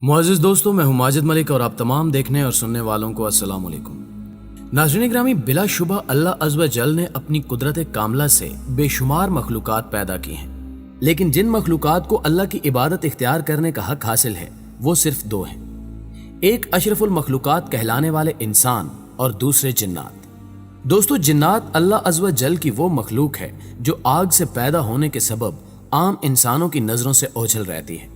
मुअज़्ज़िज़ दोस्तों, मैं हूं माजिद मलिक और आप तमाम देखने और सुनने वालों को अस्सलाम वालेकुम। नाज़रीन ग्रामी, बिलाशुबा अल्लाह अज़्ज़ व जल ने अपनी कुदरत कामला से बेशुमार मखलूक़ात पैदा की हैं, लेकिन जिन मखलूक़ात को अल्लाह की इबादत इख्तियार करने का हक हासिल है वो सिर्फ दो हैं। एक अशरफुल मखलूक़ात कहलाने वाले इंसान और दूसरे जिन्नात। दोस्तों, जिन्नात अल्लाह अज़्ज़ व जल की वो मखलूक है जो आग से पैदा होने के सबब आम इंसानों की नज़रों से ओझल रहती है,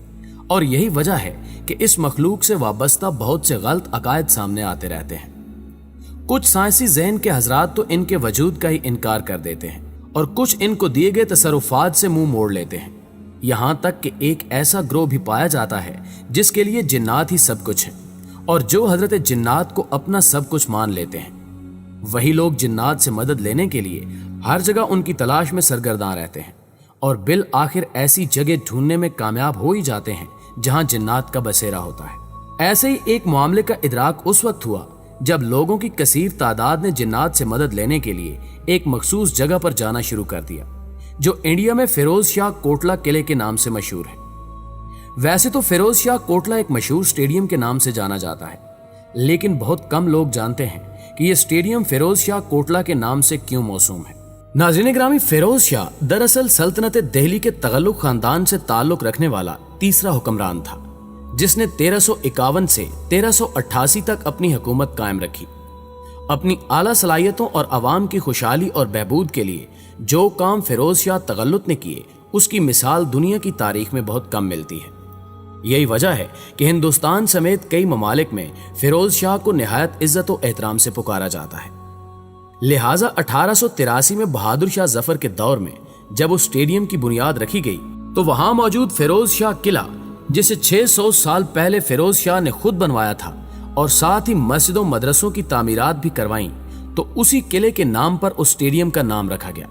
और यही वजह है कि इस मखलूक से वाबस्ता बहुत से गलत अकायद सामने आते रहते हैं। कुछ साइंसी ज़हन के हजरात तो इनके वजूद का ही इनकार कर देते हैं और कुछ इनको दिए गए तसरुफात से मुंह मोड़ लेते हैं। यहाँ तक कि एक ऐसा ग्रोह भी पाया जाता है जिसके लिए जिन्नात ही सब कुछ है, और जो हजरत जिन्नात को अपना सब कुछ मान लेते हैं। वही लोग जिन्नात से मदद लेने के लिए हर जगह उनकी तलाश में सरगर्दां रहते हैं और बिल आखिर ऐसी जगह ढूंढने में कामयाब हो ही जाते हैं जहां जिन्नात का बसेरा होता है। ऐसे ही एक मामले का इदराक उस वक्त हुआ जब लोगों की कसीर तादाद ने जिन्नात से मदद लेने के लिए एक मखसूस जगह पर जाना शुरू कर दिया, जो इंडिया में फिरोज शाह कोटला किले के नाम से मशहूर है। वैसे तो फिरोज शाह कोटला एक मशहूर स्टेडियम के नाम से जाना जाता है, लेकिन बहुत कम लोग जानते हैं कि यह स्टेडियम फिरोज शाह कोटला के नाम से क्यों मौसूम है। नाज़रीन ग्रामी, फिरोज शाह दरअसल सल्तनत दिल्ली के तगल्लुक खानदान से ताल्लुक रखने वाला तीसरा हुक्मरान था, जिसने 1351 से 1388 तक अपनी हुकूमत कायम रखी। अपनी आला सलाहियतों और अवाम की खुशहाली और बहबूद के लिए जो काम फिरोज शाह तगल्लुत ने किए, उसकी मिसाल दुनिया की तारीख में बहुत कम मिलती है। यही वजह है कि हिंदुस्तान समेत कई ममालिक में फिरोज शाह को निहायत इज्जत और एहतराम से पुकारा जाता है। लिहाजा 1883 में बहादुर शाह जफर के दौर में जब उस स्टेडियम की बुनियाद रखी गई तो वहां मौजूद फिरोज शाह किला, जिसे 600 साल पहले फिरोज शाह ने खुद बनवाया था और साथ ही मस्जिदों मदरसों की तामीरात भी करवाई, तो उसी किले के नाम पर उस स्टेडियम का नाम रखा गया,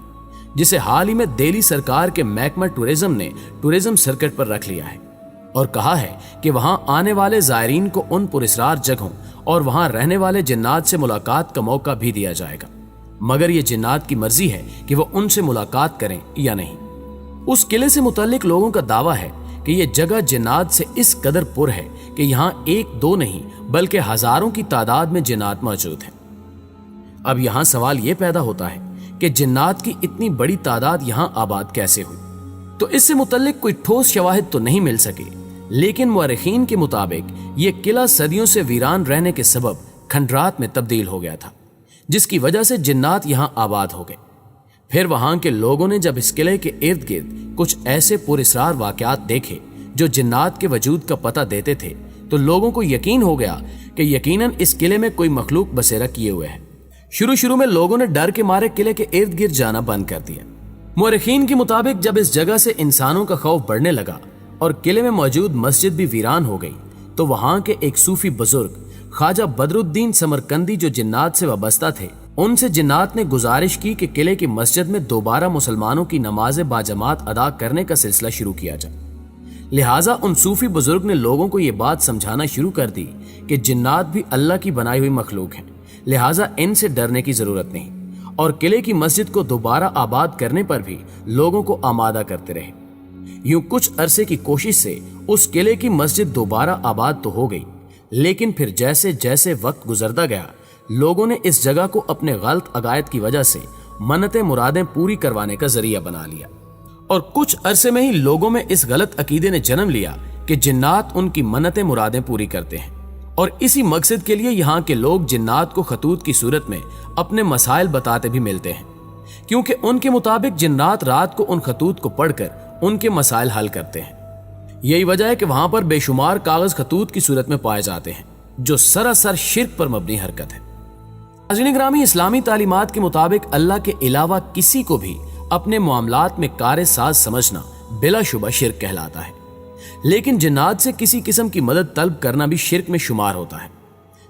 जिसे हाल ही में दिल्ली सरकार के महकमा टूरिज्म ने टूरिज्म सर्किट पर रख लिया है और कहा है कि वहां आने वाले जायरीन को उन पुरस्कार जगहों और वहां रहने वाले जिन्नात से मुलाकात का मौका भी दिया जाएगा, मगर ये जिन्नात की मर्जी है कि वो उनसे मुलाकात करें या नहीं। उस किले से मुतल्लिक लोगों का दावा है कि ये जगह जिन्नात से इस कदर पुर है कि यहाँ एक दो नहीं बल्कि हजारों की तादाद में जिन्नात मौजूद हैं। अब यहाँ सवाल ये पैदा होता है कि जिन्नात की इतनी बड़ी तादाद यहाँ आबाद कैसे हुई? तो इससे मुतल्लिक कोई ठोस शवाहिद तो नहीं मिल सके, लेकिन मुअर्रिखीन के मुताबिक ये किला सदियों से वीरान रहने के सबब खंडरात में तब्दील हो गया था, जिसकी वजह से जिन्नात यहाँ आबाद हो गए। फिर वहां के लोगों ने जब इस किले के इर्द गिर्द कुछ ऐसे पुरस्कार वाकयात देखे जो जिन्नात के वजूद का पता देते थे, तो लोगों को यकीन हो गया कि यकीनन इस किले में कोई मखलूक बसेरा किए हुए है। शुरू में लोगों ने डर के मारे किले के इर्द गिर्द जाना बंद कर दिया। मुअर्रिखीन के मुताबिक जब इस जगह से इंसानों का खौफ बढ़ने लगा और किले में मौजूद मस्जिद भी वीरान हो गई, तो वहां के एक सूफी बुजुर्ग ख्वाजा बदरुद्दीन समरकंदी जो जिन्नात से वाबस्ता थे, उनसे जिन्नात ने गुजारिश की कि किले की मस्जिद में दोबारा मुसलमानों की नमाज बाजमात अदा करने का सिलसिला शुरू किया जाए। लिहाजा उन सूफी बुजुर्ग ने लोगों को ये बात समझाना शुरू कर दी कि जिन्नात भी अल्लाह की बनाई हुई मखलूक है, लिहाजा इनसे डरने की जरूरत नहीं, और किले की मस्जिद को दोबारा आबाद करने पर भी लोगों को आमादा करते रहे। यूं कुछ अरसे की कोशिश से उस किले की मस्जिद दोबारा आबाद तो हो गई, लेकिन फिर जैसे जैसे वक्त गुजरता गया, लोगों ने इस जगह को अपने गलत अकायद की वजह से मन्नतें मुरादें पूरी करवाने का जरिया बना लिया, और कुछ अरसे में ही लोगों में इस गलत अकीदे ने जन्म लिया कि जिन्नात उनकी मन्नतें मुरादें पूरी करते हैं, और इसी मकसद के लिए यहाँ के लोग जिन्नात को खतूत की सूरत में अपने मसाइल बताते भी मिलते हैं, क्योंकि उनके मुताबिक जिन्नात रात को उन खतूत को पढ़कर उनके मसाइल हल करते हैं। यही वजह है कि वहां पर बेशुमार कागज खतूत की सूरत में पाए जाते हैं, जो सरासर शिर्क पर मबनी हरकत है। नाज़रीन ग्रामी, इस्लामी तालीमात के मुताबिक अल्लाह के अलावा किसी को भी अपने मामलात में कार साज समझना बिलाशुबा शिर्क कहलाता है, लेकिन जिन्नात से किसी किस्म की मदद तलब करना भी शिर्क में शुमार होता है।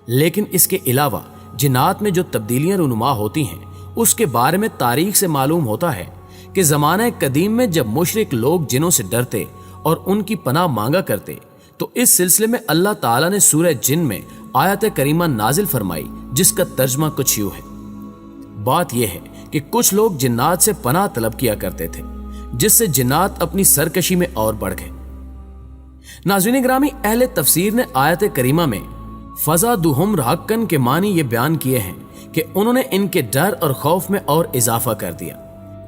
लेकिन इसके अलावा जिन्नात में जो तब्दीलियां रुनुमा होती हैं, उसके बारे में तारीख से मालूम होता है कि ज़माने कदीम में जब मुशरिक लोग जिनों से डरते और उनकी पनाह मांगा करते, तो इस सिलसिले में अल्लाह ताला ने सूरह जिन में आयत करीमा नाजिल फरमाई, जिसका तर्जमा कुछ यूं है। बात यह है कि कुछ लोग जिन्नात से पनाह तलब किया करते थे, जिससे जिन्नात अपनी सरकशी में और बढ़ गए। नाज़रीन ग्रामी, अहले तफसीर ने आयत करीमा में फज़ादुहुम रहक्कन के मानी ये बयान किए हैं कि उन्होंने इनके डर और खौफ में और इजाफा कर दिया,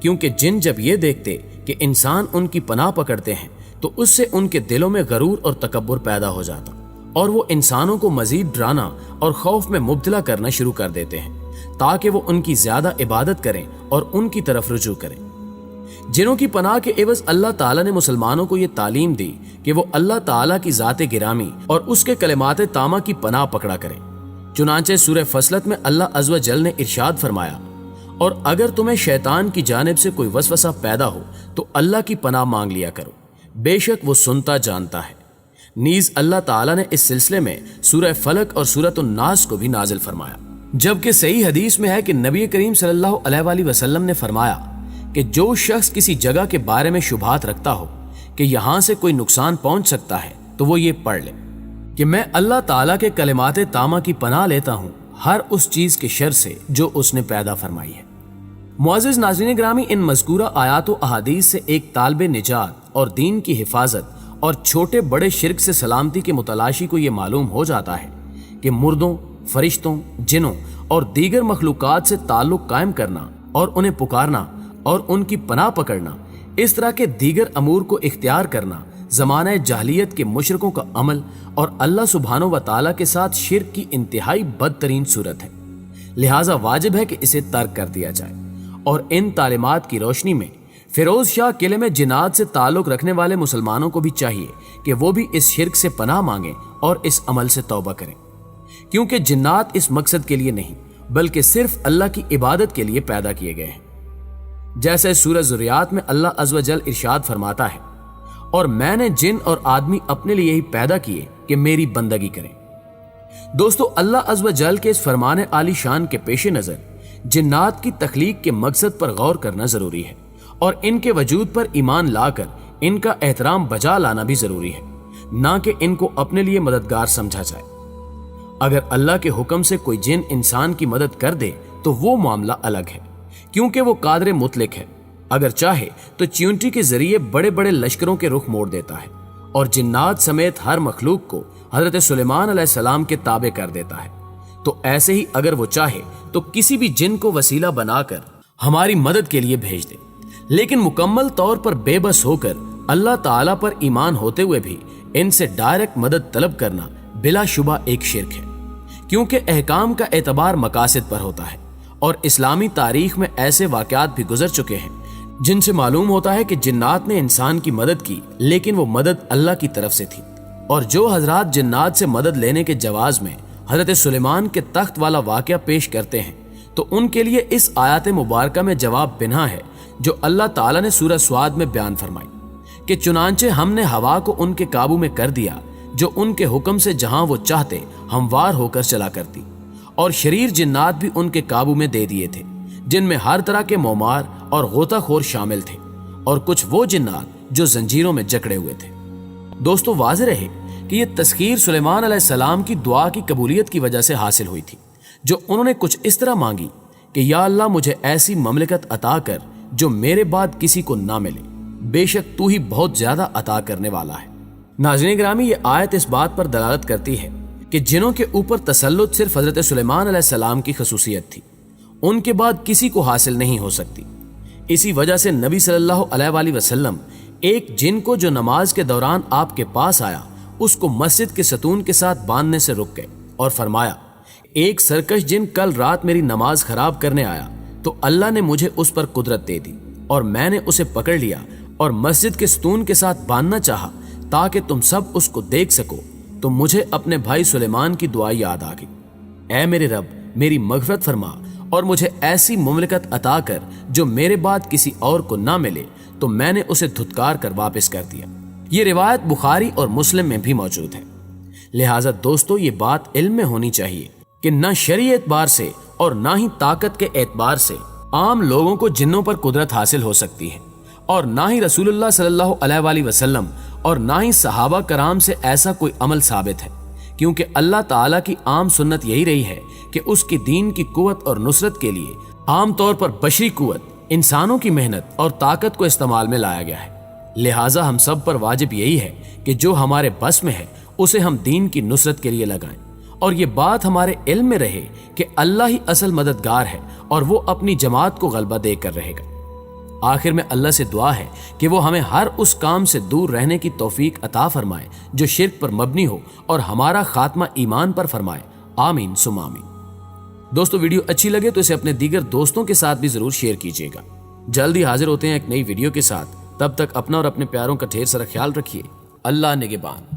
क्योंकि जिन जब ये देखते कि इंसान उनकी पनाह पकड़ते हैं तो उससे उनके दिलों में गरूर और तकब्बुर पैदा हो जाता और वो इंसानों को मजीद डराना और खौफ में मुब्तला करना शुरू कर देते हैं ताकि वो उनकी ज्यादा इबादत करें और उनकी तरफ रुजू करें। जिनों की पनाह के एवज अल्लाह ताला ने मुसलमानों को ये तालीम दी कि वो अल्लाह ताला की ज़ात गिरामी और उसके कलिमात तामा की पनाह पकड़ा करें। चुनांचे सूरह फसलत में अल्लाह अज़्ज़ व जल ने इरशाद फरमाया, और अगर तुम्हें शैतान की जानिब से कोई वसवसा पैदा हो तो अल्लाह की पनाह मांग लिया करो, बेशक वो सुनता जानता है। नीज अल्लाह ताला ने इस सिलसिले में सूरह फलक और सूरतुन नास को भी नाजिल फरमाया, जबकि सही हदीस में है कि नबी करीम सल्लल्लाहु अलैहि वसल्लम ने फरमाया कि जो शख्स किसी जगह के बारे में शुबहात रखता हो कि यहाँ से कोई नुकसान पहुंच सकता है तो वो ये पढ़ ले कि मैं अल्लाह ताला के कलिमात तामा की पनाह लेता हूँ हर उस चीज के शर से जो उसने पैदा फरमाई है। मुअज़्ज़िज़ नाज़रीन ग्रामी, इन मज़कूरा आयात व अहादीस से एक तालिब निजात और दीन की हिफाजत और छोटे बड़े शिर्क से सलामती के मुतलाशी को ये मालूम हो जाता है कि मुर्दों, फरिश्तों, जिनों और दीगर मखलूकात से ताल्लुक कायम करना और उन्हें पुकारना और उनकी पनाह पकड़ना, इस तरह के दीगर अमूर को इख्तियार करना ज़माना जाहलियत के मुशरिकों का अमल और अल्लाह सुब्हानो व तआला के साथ शिर्क की इंतहाई बदतरीन सूरत है। लिहाजा वाजिब है कि इसे तर्क कर दिया जाए और इन तालीमात की रोशनी में फिरोज शाह किले में जिन्नात से ताल्लुक रखने वाले मुसलमानों को भी चाहिए कि वो भी इस शिर्क से पनाह मांगें और इस अमल से तौबा करें, क्योंकि जिन्नात इस मकसद के लिए नहीं बल्कि सिर्फ अल्लाह की इबादत के लिए पैदा किए गए हैं। जैसे सूरह ज़ुरियात में अल्लाह अज़्ज़ व जल इरशाद फरमाता है, और मैंने जिन और आदमी अपने लिए ही पैदा किए कि मेरी बंदगी करें। दोस्तों, अल्लाह अज़्ज़ व जल के इस फरमाने आली शान के पेश नज़र जिन्नात की तख्लीक के मकसद पर गौर करना जरूरी है और इनके वजूद पर ईमान लाकर इनका एहतराम बजा लाना भी जरूरी है, ना कि इनको अपने लिए मददगार समझा जाए। अगर अल्लाह के हुक्म से कोई जिन इंसान की मदद कर दे तो वो मामला अलग है, क्योंकि वो कादर मुतलक है। अगर चाहे तो च्यूंटी के जरिए बड़े बड़े लश्करों के रुख मोड़ देता है और जिन्नात समेत हर मखलूक को हजरत सुलेमान अलैहिस्सलाम के ताबे कर देता है। तो ऐसे ही अगर वो चाहे तो किसी भी जिन को वसीला बनाकर हमारी मदद के लिए भेज दे, लेकिन मुकम्मल तौर पर बेबस होकर अल्लाह ताला पर ईमान होते हुए भी इनसे डायरेक्ट मदद तलब करना बिलाशुबा एक शिर्क है, क्योंकि अहकाम का एतबार मकासद पर होता है और इस्लामी तारीख में ऐसे वाक़यात भी गुजर चुके हैं जिनसे मालूम होता है कि जिन्नात ने इंसान की मदद की, लेकिन वो मदद अल्लाह की तरफ से थी। और जो हजरात जिन्नात से मदद लेने के जवाज में हजरत सुलेमान के तख्त वाला वाक़या पेश करते हैं तो उनके लिए इस आयत मुबारका में जवाब बिना है जो अल्लाह ताला ने सूरह स्वाद में बयान फरमाई कि चुनांचे हमने हवा को उनके काबू में कर दिया जो उनके हुक्म से जहां वो चाहते हमवार होकर चला करती, और शरीर जिन्नात भी उनके काबू में दे दिए थे जिनमें हर तरह के मोमार और गोताखोर शामिल थे, और कुछ वो जिन्नात जो जंजीरों में जकड़े हुए थे। दोस्तों, वाज़ेह रहे कि ये तस्खीर सुलेमान अलैहिस्सलाम की दुआ की कबूलियत की वजह से हासिल हुई थी, जो उन्होंने कुछ इस तरह मांगी कि या अल्लाह मुझे ऐसी ममलिकत अता कर जो मेरे बाद किसी को ना मिले, बेशक तू ही बहुत ज्यादा अता करने वाला है। नाज़रीन गिरामी, ये आयत इस बात पर दलालत करती है कि जिनों के ऊपर तसल्लुत सिर्फ हजरत सुलेमान अलैहिस्सलाम की खसूसियत थी, उनके बाद किसी को हासिल नहीं हो सकती। इसी वजह से नबी सल्लल्लाहु अलैहि वसल्लम एक जिन को जो नमाज के दौरान आपके पास आया उसको मस्जिद के सतून के साथ बांधने से रुक गए और फरमाया, एक सरकश जिन कल रात मेरी नमाज खराब करने आया तो अल्लाह ने मुझे उस पर कुदरत दे दी और मैंने उसे पकड़ लिया और मस्जिद के सतून के साथ बांधना चाहा ताकि तुम सब उसको देख सको। तो मुझे अपने भाई सुलेमान की दुआ याद आ गई, ऐ मेरे रब, मेरी मगफरत फरमा और मुझे ऐसी मुमलिकत अता कर जो मेरे बाद किसी और को ना मिले। तो मैंने उसे धुतकार कर वापस कर दिया। ये रिवायत बुखारी और मुस्लिम में भी मौजूद है। लिहाजा दोस्तों, ये बात इल्म में होनी चाहिए कि न शरई एतबार से और ना ही ताकत के एतबार से आम लोगों को जिन्नों पर कुदरत हासिल हो सकती है, और ना ही रसूलुल्लाह सल्लल्लाहु अलैहि वसल्लम और ना ही सहाबा कराम से ऐसा कोई अमल साबित है, क्योंकि अल्लाह ताला की आम सुन्नत यही रही है कि उसकी दीन की कुव्वत और नुसरत के लिए आम तौर पर बशरी कुव्वत, इंसानों की मेहनत और ताकत को इस्तेमाल में लाया गया है। لہٰذا ہم سب پر واجب یہی ہے کہ جو ہمارے بس میں ہے اسے ہم دین کی نصرت کے لیے لگائیں، اور یہ بات ہمارے علم میں رہے کہ اللہ ہی اصل مددگار ہے اور وہ اپنی جماعت کو غلبہ دے کر رہے گا۔ آخر میں اللہ سے دعا ہے کہ وہ ہمیں ہر اس کام سے دور رہنے کی توفیق عطا فرمائے جو شرک پر مبنی ہو، اور ہمارا خاتمہ ایمان پر فرمائے، آمین ثم آمین۔ دوستو، ویڈیو اچھی لگے تو اسے اپنے دیگر دوستوں کے ساتھ بھی ضرور شیئر کیجیے گا۔ جلدی حاضر ہوتے ہیں ایک نئی ویڈیو کے ساتھ، تب تک اپنا اور اپنے پیاروں کا ڈھیر سارا خیال رکھیے۔ اللہ نگہبان۔